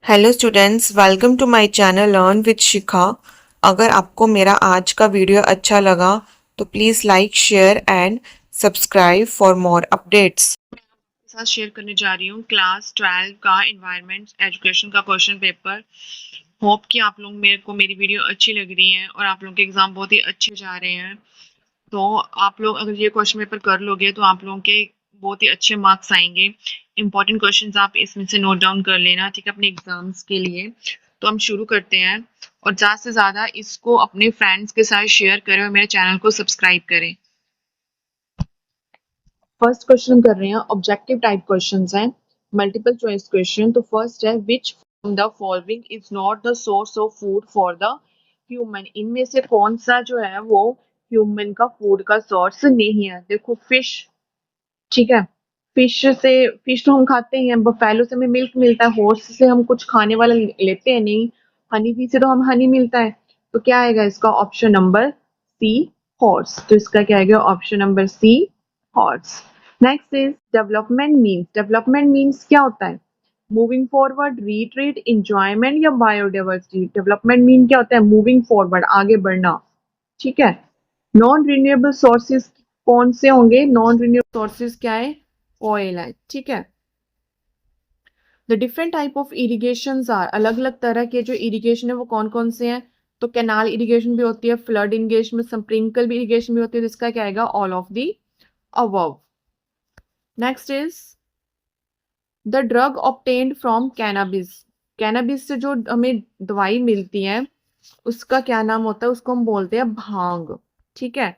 Hello students, welcome to my channel learn with Shikha. अगर आपको मेरा आज का वीडियो अच्छा लगा तो please like share and subscribe for more updates. साथ शेयर करने जा रही हूँ क्लास 12 का इन्वायरमेंट एजुकेशन का क्वेश्चन पेपर। होप कि आप लोग मेरे को मेरी वीडियो अच्छी लग रही है और आप लोगों के एग्जाम बहुत ही अच्छे जा रहे हैं। तो आप लोग अगर ये क्वेश्चन पेपर कर लोगे तो आप लोगों के बहुत ही अच्छे मार्क्स आएंगे। इंपॉर्टेंट क्वेश्चंस आप इसमें से नोट डाउन कर लेना, ठीक है, अपने एग्जाम्स के लिए। तो हम शुरू करते हैं और ज़्यादा से ज़्यादा इसको अपने फ्रेंड्स के साथ शेयर करें और मेरे चैनल को सब्सक्राइब करें। फर्स्ट क्वेश्चन हम कर रहे हैं, ऑब्जेक्टिव टाइप क्वेश्चंस हैं, मल्टीपल चॉइस क्वेश्चन। तो फर्स्ट है, which from the following is not the source of food for the human. इनमें से कौन सा जो है वो ह्यूमन का फूड का सोर्स नहीं है। देखो, फिश, ठीक है, फिश तो हम खाते हैं, बफेलो से हमें मिल्क मिलता है, हॉर्स से हम कुछ खाने वाला लेते हैं नहीं, हनी बी से तो हम हनी मिलता है। तो क्या आएगा इसका? Option number C, horse. तो इसका क्या आएगा? Option number C, horse. Next is development means. Development means क्या होता है? मूविंग फॉरवर्ड, रिट्रीट, इंजॉयमेंट या बायोडाइवर्सिटी। डेवलपमेंट मीन क्या होता है? मूविंग फॉरवर्ड, आगे बढ़ना, ठीक है। नॉन रिन्यूएबल सोर्सेज कौन से होंगे? नॉन रिन्यूएबल सोर्सेज क्या है? ऑयल है, ठीक है। The different type of irrigation are, अलग अलग तरह के जो इरिगेशन है वो कौन कौन से हैं? तो कैनाल इरिगेशन भी होती है, फ्लड इरिगेशन, स्प्रिंकल भी इरिगेशन भी होती है। जिसका क्या आएगा? All of the above. Next is the drug obtained from cannabis. Cannabis से जो हमें दवाई मिलती है उसका क्या नाम होता है? उसको हम बोलते हैं भांग, ठीक है।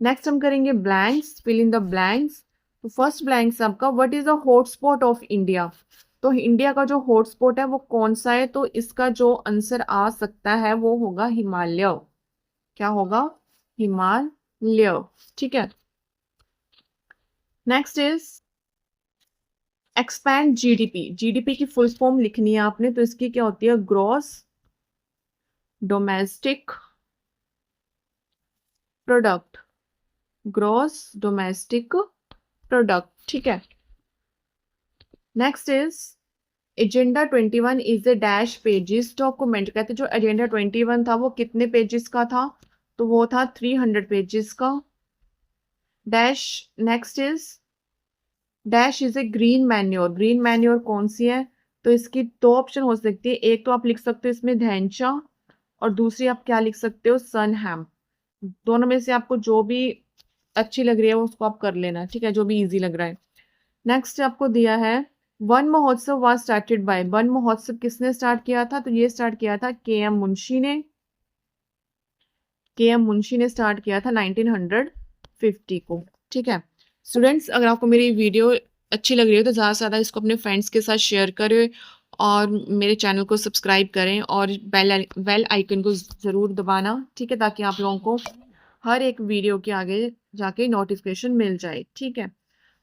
नेक्स्ट हम करेंगे blanks, fill in the blanks. तो फर्स्ट ब्लैंक्स आपका, what is the hotspot of India. तो इंडिया का जो हॉटस्पॉट है वो कौन सा है? तो इसका जो आंसर आ सकता है वो होगा हिमालय। क्या होगा? हिमालय, ठीक है। Next is expand GDP. GDP की फुल फॉर्म लिखनी है आपने, तो इसकी क्या होती है? Gross domestic product, gross domestic product, ठीक है। Next is agenda 21 is a dash pages document. कहते जो एजेंडा 21 था वो कितने पेजेस का था? तो वो था 300 पेजेस का। Dash, next is dash is a green manure. Green manure कौन सी है? तो इसकी दो ऑप्शन हो सकती है, एक तो आप लिख सकते हो इसमें धैंचा और दूसरी आप क्या लिख सकते हो? सनहैम। दोनों में से आपको जो भी अच्छी लग रही है उसको आप कर लेना, ठीक है, जो भी इजी लग रहा है। नेक्स्ट आपको दिया है, वन महोत्सव वाज स्टार्टेड बाय। वन महोत्सव किसने स्टार्ट किया था? तो ये स्टार्ट किया था के एम मुंशी ने। के एम मुंशी ने स्टार्ट किया था 1950 को, ठीक है। स्टूडेंट्स, अगर आपको मेरी वीडियो अच्छी लग रही है तो ज़्यादा से ज़्यादा इसको अपने फ्रेंड्स के साथ शेयर करें और मेरे चैनल को सब्सक्राइब करें और बेल आइकन को ज़रूर दबाना, ठीक है, ताकि आप लोगों को हर एक वीडियो के आगे जाके नोटिफिकेशन मिल जाए, ठीक है।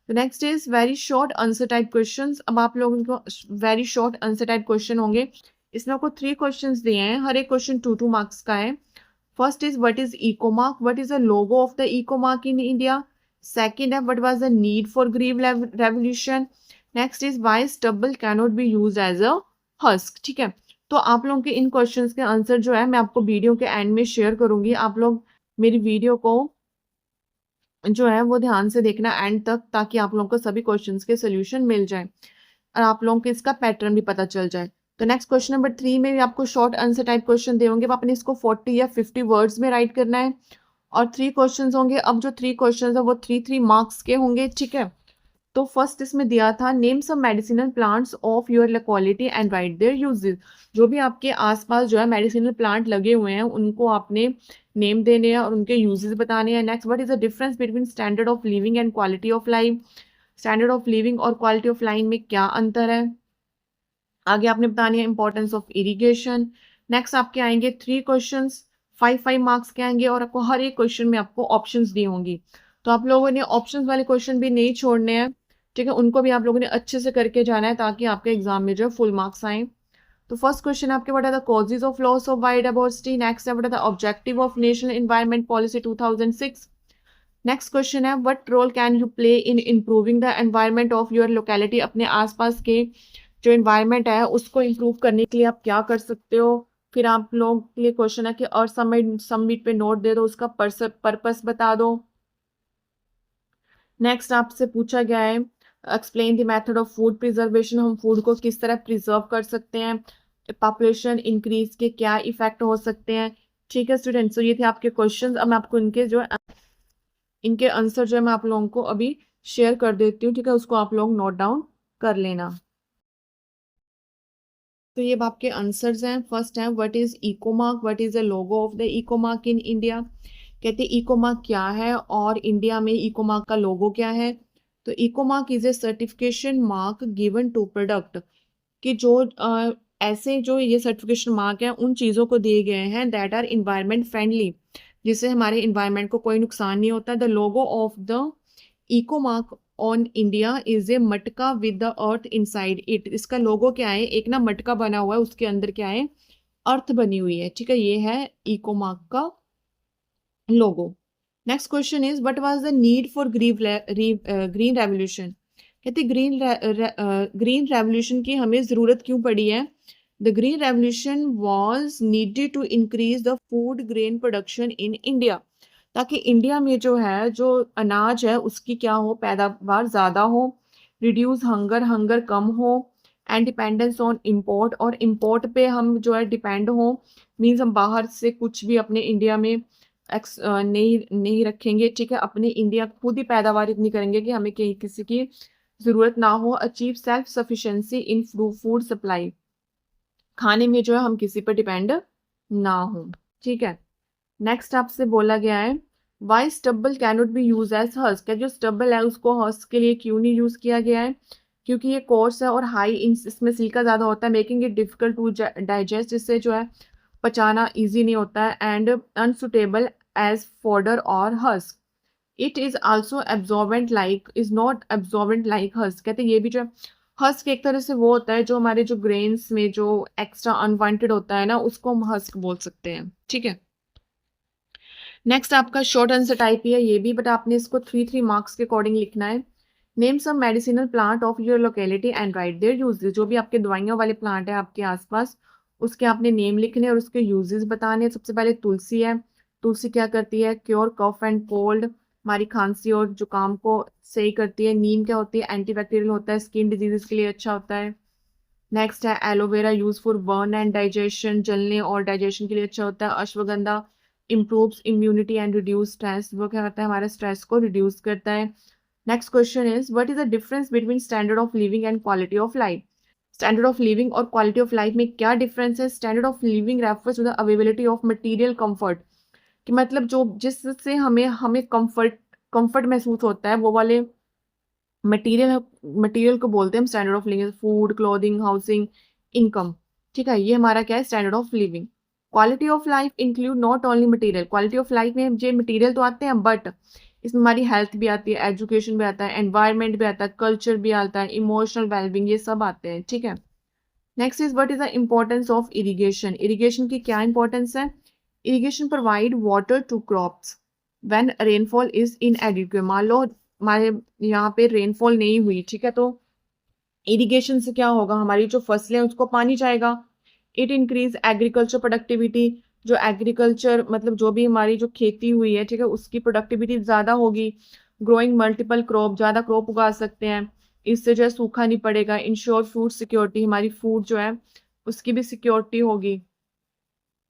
तो next is very short answer type questions. अब आप लोगों को very short answer type question होंगे। इसमें आपको 3 क्वेश्चंस दिए हैं, हर एक क्वेश्चन 2 मार्क्स का है। First is what is ecomark, what is the logo of the ecomark in India. Second है what was the need for green revolution. Next is why stubble can not be used as a husk, ठीक है। तो आप लोगों के इन questions के answer जो है मैं आपको वीडियो के एंड में शेयर करूंगी। आप लोग मेरी वीडियो को जो है वो ध्यान से देखना एंड तक, ताकि आप लोगों को सभी क्वेश्चंस के सोल्यूशन मिल जाए और आप लोगों को इसका पैटर्न भी पता चल जाए। तो नेक्स्ट क्वेश्चन नंबर 3 में भी आपको शॉर्ट आंसर टाइप क्वेश्चन दे होंगे, आपने इसको 40 या 50 वर्ड्स में राइट करना है और 3 क्वेश्चन होंगे। अब जो 3 क्वेश्चन है वो 3 मार्क्स के होंगे, ठीक है। तो फर्स्ट इसमें दिया था, name some medicinal plants of your locality and write their uses. जो भी आपके आसपास जो है मेडिसिनल प्लांट लगे हुए हैं उनको आपने नेम देने हैं और उनके यूजेस बताने हैं। Next, what is the difference between standard of living and quality of life. Standard of living और क्वालिटी ऑफ लाइफ में क्या अंतर है? आगे आपने बतानी है इंपॉर्टेंस ऑफ इरिगेशन। नेक्स्ट आपके आएंगे 3 क्वेश्चंस, 5 मार्क्स के आएंगे और आपको हर एक क्वेश्चन में आपको ऑप्शंस दी होंगी। तो आप लोगों ने ऑप्शंस वाले क्वेश्चन भी नहीं छोड़ने हैं, ठीक है, उनको भी आप लोगों ने अच्छे से करके जाना है ताकि आपके एग्जाम में जो फुल मार्क्स आए। तो फर्स्ट क्वेश्चन आपके what are the causes of loss of biodiversity. Next है what are the objective of national environment policy 2006। Next question है what role can you play in improving the environment of your locality. अपने आसपास के जो environment है उसको improve करने के लिए आप क्या कर सकते हो। फिर आप लोगों के लिए क्वेश्चन है कि और सबमिट पे नोट दे दो, उसका पर्पस बता दो। नेक्स्ट आपसे पूछा गया है explain the method of food preservation, हम फूड को किस तरह प्रिजर्व कर सकते हैं, पॉपुलेशन इंक्रीज के क्या इफेक्ट हो सकते हैं। ठीक है स्टूडेंट्स, तो ये थे आपके क्वेश्चंस। अब मैं आपको इनके आंसर जो है मैं आप लोगों को अभी शेयर कर देती हूँ। ठीक है, उसको आप लोग नोट डाउन कर लेना। तो ये अब आपके आंसर्स हैं। फर्स्ट है what is ecomark, what is the logo of the ecomark in India. कहते हैं इकोमार्क क्या है और इंडिया में इकोमार्क का लोगो क्या है। तो ecomark is a certification mark given to product, कि जो ऐसे जो ये सर्टिफिकेशन मार्क है उन चीज़ों को दिए गए हैं दैट आर इन्वायरमेंट फ्रेंडली, जिससे हमारे इन्वायरमेंट को कोई नुकसान नहीं होता। The logo of the eco mark on India is a matka with the earth inside it. इसका लोगो क्या है, एक ना मटका बना हुआ है, उसके अंदर क्या है, अर्थ बनी हुई है। ठीक है, ये है इको मार्क का logo. Next question is what was the need for green revolution. कहते ग्रीन रेवोल्यूशन की हमें जरूरत क्यों पड़ी है। The green revolution was needed to increase the food grain production in India, ताकि इंडिया में जो है जो अनाज है उसकी क्या हो, पैदावार ज़्यादा हो, रिड्यूस हंगर, हंगर कम हो, एंड डिपेंडेंस ऑन इम्पोर्ट, और इम्पोर्ट पे हम जो है डिपेंड हो, मीन्स हम बाहर से कुछ भी अपने इंडिया में नहीं नहीं रखेंगे। ठीक है, अपने इंडिया खुद ही पैदावार इतनी करेंगे कि हमें कहीं किसी की ज़रूरत ना हो। अचीव सेल्फ सफिशेंसी इन फूड सप्लाई, खाने में जो है हम किसी पर डिपेंड ना हो। ठीक है, नेक्स्ट आपसे बोला गया है why stubble cannot be use as husk, क्या जो स्टब्बल है उसको हस्क के लिए क्यों नहीं यूज किया गया है। क्योंकि ये कोर्स है और हाई इसमें सिल्का ज़्यादा होता है, making it difficult to digest, जिससे जो है पचाना इजी नहीं होता है, एंड अनसुटेबल एज फॉडर और husk. It is also absorbent like is not absorbent like husk. कहते हैं ये भी जो है हस्क एक तरह से वो होता है जो हमारे जो ग्रेन्स में जो एक्स्ट्रा अनवांटेड होता है ना, उसको हम हस्क बोल सकते हैं। ठीक है, नेक्स्ट आपका शॉर्ट आंसर टाइप ही है ये भी, बट आपने इसको 3 मार्क्स के अकॉर्डिंग लिखना है। Name some medicinal plant of your locality and write their uses, जो भी आपके दवाइयों वाले प्लांट है आपके आसपास उसके आपने नेम लिखने और उसके यूजेस बताने। सबसे पहले तुलसी है। तुलसी क्या करती है, क्योर कफ एंड कोल्ड, हमारी खांसी और जुकाम को सही करती है। नीम क्या होती है, एंटीबैक्टीरियल होता है, स्किन डिजीजेस के लिए अच्छा होता है। नेक्स्ट है aloe vera, use for burn and digestion, जलने और डाइजेशन के लिए अच्छा होता है। Ashwagandha improves immunity and reduce stress, वो क्या करता है, हमारे स्ट्रेस को रिड्यूस करता है। Next question is what is the difference between standard of living and quality of life. Standard of living और क्वालिटी ऑफ लाइफ में क्या डिफरेंस है। Standard of living refers to the availability of material comfort, कि मतलब जो जिससे हमें हमें कंफर्ट महसूस होता है, वो वाले मटेरियल मटेरियल को बोलते हैं हम standard of living. Food, clothing, housing, income. ठीक है, ये हमारा क्या है, standard of living. Quality of life include not only material, quality of life में जो मटेरियल तो आते हैं बट इसमें हमारी हेल्थ भी आती है, एजुकेशन भी आता है, एनवायरनमेंट भी आता है, कल्चर भी आता है, इमोशनल वेलबींग, ये सब आते हैं। ठीक है, next is what is the importance of irrigation. Irrigation की क्या इंपॉर्टेंस है। Irrigation provide water to crops when rainfall is inadequate, मान लो हमारे यहाँ पे रेनफॉल नहीं हुई, ठीक है, तो इरिगेशन से क्या होगा, हमारी जो फसलें हैं उसको पानी जाएगा। इट इंक्रीज एग्रीकल्चर प्रोडक्टिविटी, जो एग्रीकल्चर मतलब जो भी हमारी जो खेती हुई है, ठीक है, उसकी प्रोडक्टिविटी ज़्यादा होगी। ग्रोइंग मल्टीपल क्रॉप, ज़्यादा क्रॉप उगा सकते हैं, इससे जो है सूखा नहीं पड़ेगा। इंश्योर फूड सिक्योरिटी, हमारी फूड जो है उसकी भी सिक्योरिटी होगी।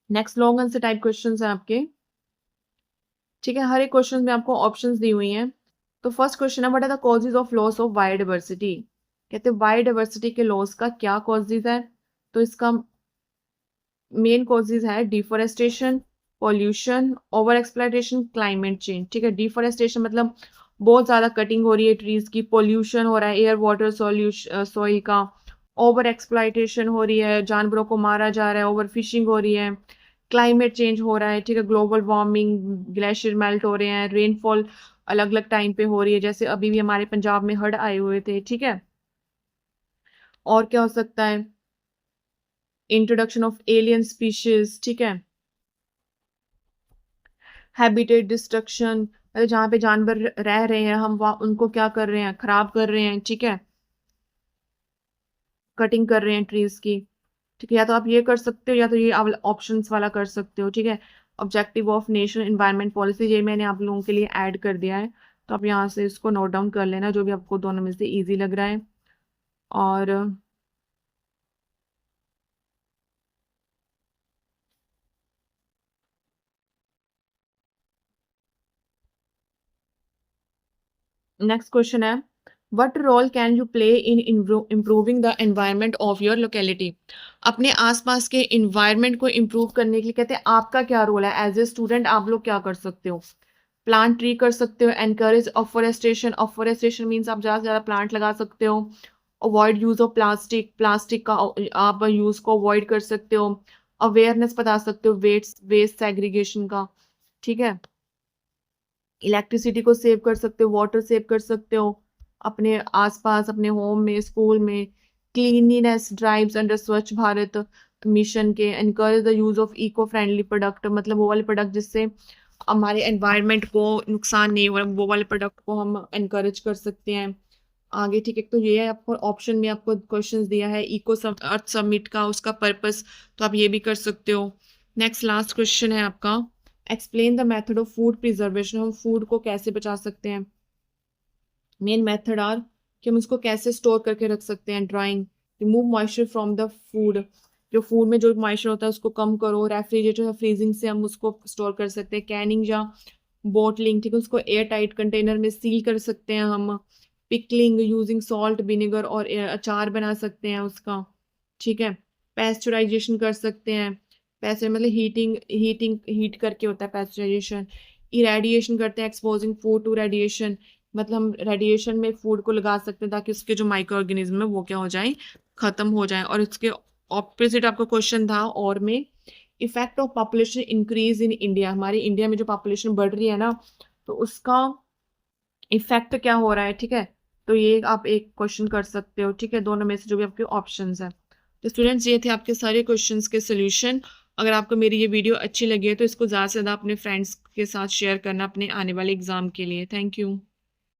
Next long answer type questions हैं आपके। ठीक है, हर एक क्वेश्चन में आपको ऑप्शंस दी हुई हैं। तो फर्स्ट क्वेश्चन है what are the causes of loss of biodiversity. कहते हैं बायोडाइवर्सिटी के लॉस का क्या कॉजेज है। तो इसका मेन कॉजेज है deforestation, pollution, over exploitation, climate change. ठीक है, डिफोरेस्टेशन मतलब बहुत ज़्यादा कटिंग हो रही है ट्रीज की, पॉल्यूशन हो रहा है एयर वाटर सॉइल का, ओवर एक्सप्लॉयटेशन हो रही है, जानवरों को मारा जा रहा है, ओवर फिशिंग हो रही है, क्लाइमेट चेंज हो रहा है। ठीक है, ग्लोबल वार्मिंग, ग्लेशियर मेल्ट हो रहे हैं, रेनफॉल अलग अलग टाइम पे हो रही है, जैसे अभी भी हमारे पंजाब में हड़ आए हुए थे। ठीक है, और क्या हो सकता है, इंट्रोडक्शन ऑफ एलियन स्पीशीज। ठीक है, हैबिटेट डिस्ट्रक्शन, मतलब जहाँ पे जानवर रह रहे हैं हम वहाँ उनको क्या कर रहे हैं, खराब कर रहे हैं। ठीक है, कटिंग कर रहे हैं ट्रीज की, ठीक है। या तो आप ये कर सकते हो या तो ये ऑप्शंस वाला कर सकते हो, ठीक है। Objective of national environment policy, ये मैंने आप लोगों के लिए ऐड कर दिया है, तो आप यहाँ से इसको नोट डाउन कर लेना जो भी आपको दोनों में से ईजी लग रहा है। और नेक्स्ट क्वेश्चन है, what role can you play in improving the environment of your locality. अपने आसपास के इन्वायरमेंट को इम्प्रूव करने के लिए कहते हैं आपका क्या रोल है एज ए स्टूडेंट, आप लोग क्या कर सकते हो। प्लांट ट्री कर सकते हो, एनकरेज अफोरेस्टेशन, अफोरेस्टेशन मीन्स आप ज़्यादा से ज़्यादा प्लांट लगा सकते हो। Avoid use of plastic, plastic का आप यूज को अवॉइड कर सकते हो। अवेयरनेस बता सकते हो वेस्ट वेस्ट सेग्रीगेशन का, ठीक है। इलेक्ट्रिसिटी को सेव कर सकते हो, वाटर सेव कर सकते हो अपने आसपास, अपने होम में, स्कूल में। Cleanliness drives under Swachh Bharat mission के। Encourage the use of eco friendly product, मतलब वो वाले प्रोडक्ट जिससे हमारे एनवायरनमेंट को नुकसान नहीं हो रहा, वो वाले प्रोडक्ट को हम एनकरेज कर सकते हैं आगे, ठीक है। तो ये है आपको ऑप्शन में आपको क्वेश्चंस दिया है इको अर्थ समिट का, उसका पर्पस, तो आप ये भी कर सकते हो। नेक्स्ट लास्ट क्वेश्चन है आपका, explain the method of food preservation, हम फूड को कैसे बचा सकते हैं। मेन मेथड आर कि हम उसको कैसे स्टोर करके रख सकते हैं। Drawing, remove moisture from the food, जो फूड में जो मॉइस्चर होता है उसको कम करो। रेफ्रिजरेटर या फ्रीजिंग से हम उसको स्टोर कर सकते हैं। कैनिंग या बोटलिंग, ठीक है, उसको एयर टाइट कंटेनर में सील कर सकते हैं हम। पिकलिंग, यूजिंग सॉल्ट विनेगर और अचार बना सकते हैं उसका, ठीक है। पेस्चराइजेशन कर सकते हैं, पैसे मतलब हीट करके होता है पेस्चराइजेशन। इरेडिएशन करते हैं, एक्सपोजिंग फूड टू रेडिएशन, मतलब हम रेडिएशन में फूड को लगा सकते हैं ताकि उसके जो माइक्रो ऑर्गेनिज्म है वो क्या हो जाए, खत्म हो जाए। और इसके ऑपोजिट आपका क्वेश्चन था और में, effect of population increase in India, हमारी इंडिया में जो पॉपुलेशन बढ़ रही है ना, तो उसका इफेक्ट क्या हो रहा है, ठीक है। तो ये आप एक क्वेश्चन कर सकते हो, ठीक है, दोनों में से जो भी आपके ऑप्शंस है। तो स्टूडेंट्स ये थे आपके सारे क्वेश्चंस के सोल्यूशन। अगर आपको मेरी ये वीडियो अच्छी लगी है तो इसको ज़्यादा से ज़्यादा अपने फ्रेंड्स के साथ शेयर करना अपने आने वाले एग्जाम के लिए। Thank you.